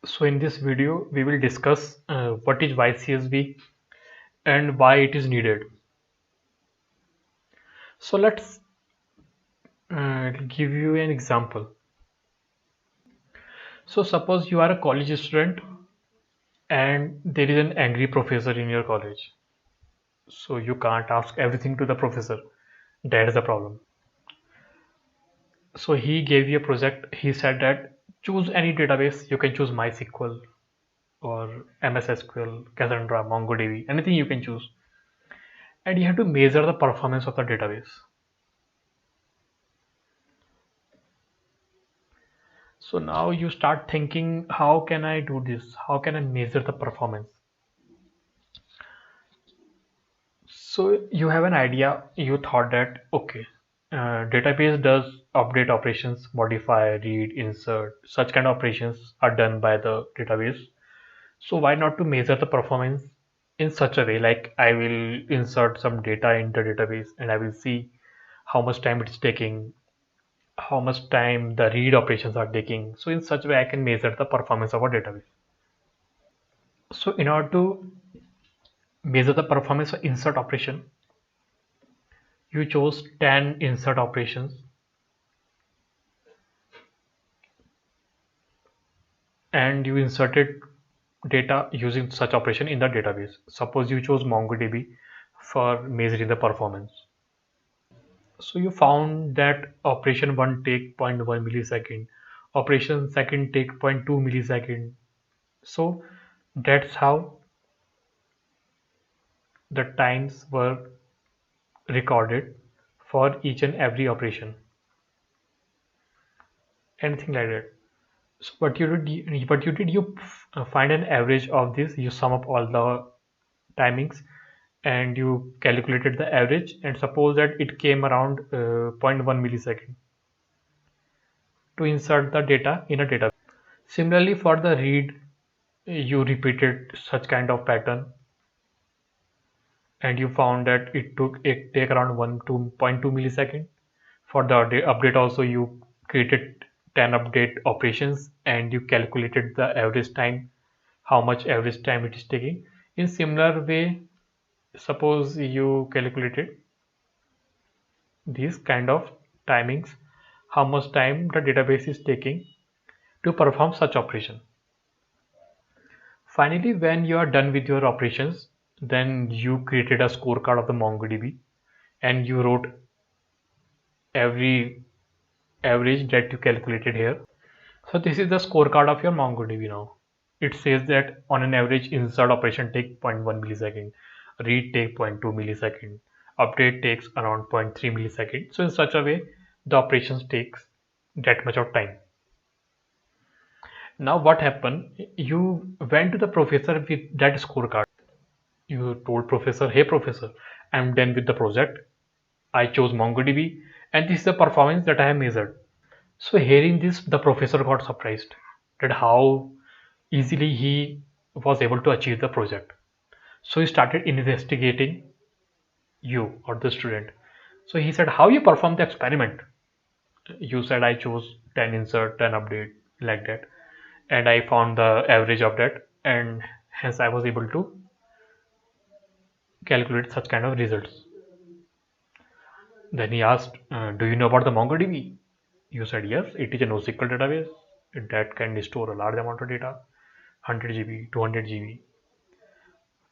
So in this video, we will discuss what is YCSB and why it is needed. So let's give you an example. So suppose you are a college student and there is an angry professor in your college. So you can't ask everything to the professor. That is the problem. So he gave you a project. He said that choose any database. You can choose MySQL or MS SQL, Cassandra, MongoDB, anything you can choose. And you have to measure the performance of the database. So now you start thinking, how can I do this? How can I measure the performance? So you have an idea, you thought that, okay, database does update operations, modify, read, insert, such kind of operations are done by the database. So why not to measure the performance in such a way, like I will insert some data in the database and I will see how much time it's taking, how much time the read operations are taking. So in such a way I can measure the performance of a database. So in order to measure the performance of insert operation, you chose 10 insert operations and you inserted data using such operation in the database. Suppose you chose MongoDB for measuring the performance. So you found that operation 1 take zero point 0.1 millisecond, operation second take zero point 0.2 millisecond. So that's how the times were recorded for each and every operation. Anything like that. So what you did, you find an average of this. You sum up all the timings and you calculated the average. And suppose that it came around zero point 0.1 millisecond to insert the data in a database. Similarly, for the read, you repeated such kind of pattern, and you found that it take around 1 to 2.2 millisecond. For the update also, you created 10 update operations and you calculated the average time, how much average time it is taking. In similar way, suppose you calculated these kind of timings, how much time the database is taking to perform such operation. Finally, when you are done with your operations, then you created a scorecard of the MongoDB and you wrote every average that you calculated here. So this is the scorecard of your MongoDB now. It says that on an average insert operation take zero point 0.1 millisecond, read take zero point 0.2 millisecond, update takes around zero point 0.3 millisecond. So in such a way, the operations takes that much of time. Now what happened? You went to the professor with that scorecard. You told professor, hey professor, I'm done with the project. I chose MongoDB and this is the performance that I have measured. So hearing this, the professor got surprised that how easily he was able to achieve the project. So he started investigating you or the student. So he said, how you performed the experiment? You said I chose 10 insert, 10 update, like that. And I found the average of that, and hence I was able to calculate such kind of results. Then he asked, do you know about the MongoDB? You said yes, it is a NoSQL database that can store a large amount of data, 100 GB, 200 GB.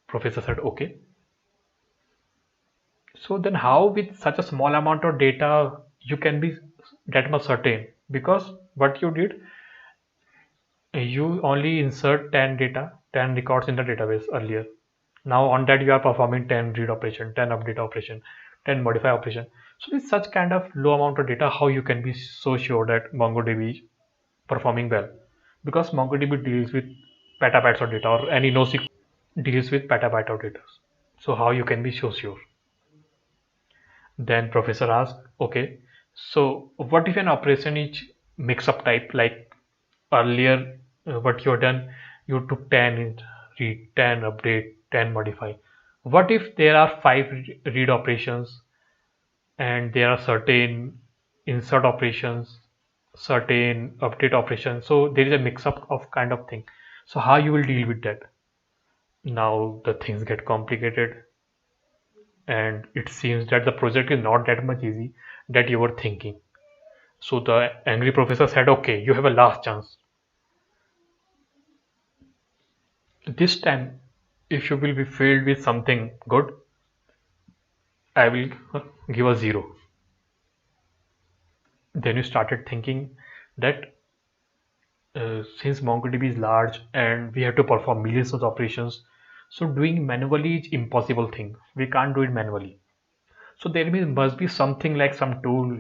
Professor said, okay. So then how with such a small amount of data you can be that much certain? Because what you did, you only insert 10 data, 10 records in the database earlier. Now on that you are performing 10 read operation, 10 update operation, 10 modify operation. So with such kind of low amount of data, how you can be so sure that MongoDB is performing well? Because MongoDB deals with petabytes of data, or any NoSQL deals with petabyte of data. So how you can be so sure? Then professor asked, okay, so what if an operation is mix-up type, like earlier what you done, you took 10 read, 10 update, 10 modify. What if there are 5 read operations and there are certain insert operations, certain update operations, so there is a mix-up of kind of thing. So how you will deal with that? Now the things get complicated, and it seems that the project is not that much easy that you were thinking. So the angry professor said, okay, you have a last chance. This time, if you will be failed with something good, I will give a zero. Then you started thinking that since MongoDB is large and we have to perform millions of operations, so doing manually is impossible thing. We can't do it manually. So must be something like some tool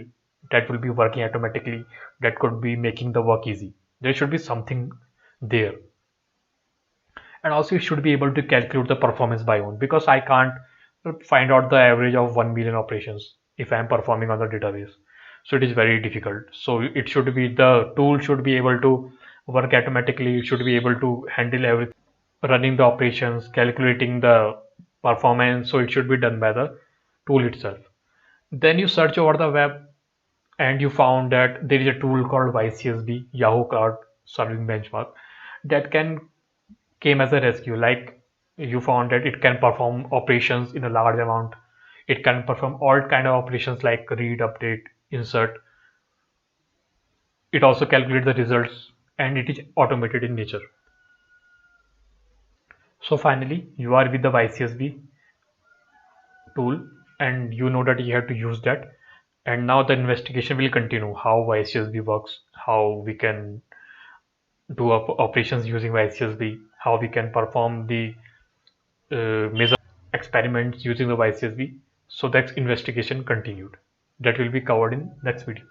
that will be working automatically that could be making the work easy. There should be something there. And also you should be able to calculate the performance by own, because I can't find out the average of 1 million operations if I am performing on the database. So it is very difficult. So it should be, the tool should be able to work automatically. It should be able to handle everything, running the operations, calculating the performance. So it should be done by the tool itself. Then you search over the web and you found that there is a tool called YCSB, Yahoo Cloud Serving Benchmark, that can came as a rescue. Like, you found that it can perform operations in a large amount. It can perform all kind of operations like read, update, insert. It also calculates the results, and it is automated in nature. So finally you are with the YCSB tool, and you know that you have to use that. And now the investigation will continue, how YCSB works, how we can do operations using YCSB, how we can perform the measure experiments using the YCSB. So that investigation continued. That will be covered in next video.